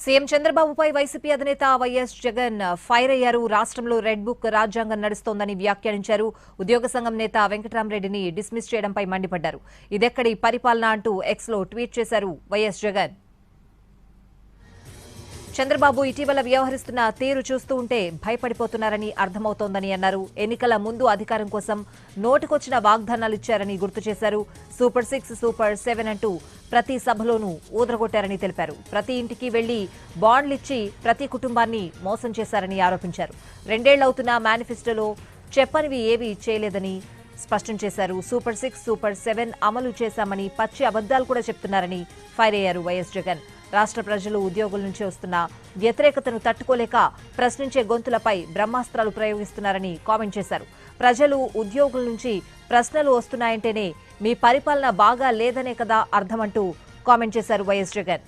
CM చంద్రబాబుపై YCP అధినేత YS Jagan fire అయ్యారు. రాష్ట్రంలో రెడ్ బుక్ రాజ్యాంగం నడుస్తోందని వ్యాఖ్యానించారు. ఉద్యోగ సంఘం నేత వెంకటరామరెడ్డిని డిస్మిస్ చేయడంపై మండిపడ్డారు. ఇదెక్కడి పరిపాలన అంటూ ఎక్స్లో ట్వీట్ చేశారు వైఎస్ జగన్. చంద్రబాబు ఇటీవల వ్యవహరిస్తున్న తీరు చూస్తూ ఉంటే భయపడిపోతున్నారని అర్థమవుతోందని అన్నారు. ఎన్నికల ముందు అధికారం కోసం నోటికొచ్చిన వాగ్దానాలు ఇచ్చారని గుర్తు చేశారు. సూపర్ 6, సూపర్ 7 అంటూ ప్రతి సభలోనూ ఊదరగొట్టారని తెలిపారు. ప్రతి ఇంటికి వెళ్లి బాండ్లిచ్చి ప్రతి కుటుంబాన్ని మోసం చేశారని ఆరోపించారు. 2 ఏళ్లవుతున్న మేనిఫెస్టోలో చెప్పనివి ఏవీ చేయలేదని స్పష్టం చేశారు. సూపర్ 6, సూపర్ 7 అమలు చేశామని పచ్చి అబద్దాలు కూడా చెప్తున్నారని ఫైర్ అయ్యారు వైఎస్ జగన్. రాష్ట్ర ప్రజలు ఉద్యోగుల నుంచి వస్తున్న వ్యతిరేకతను తట్టుకోలేక ప్రశ్నించే గొంతులపై బ్రహ్మాస్త్రాలు ప్రయోగిస్తున్నారని కామెంట్ చేశారు. ప్రజలు ఉద్యోగుల నుంచి ప్రశ్నలు వస్తున్నాయంటేనే మీ పరిపాలన బాగా లేదనే కదా అర్థమంటూ కామెంట్ చేశారు వైఎస్ జగన్.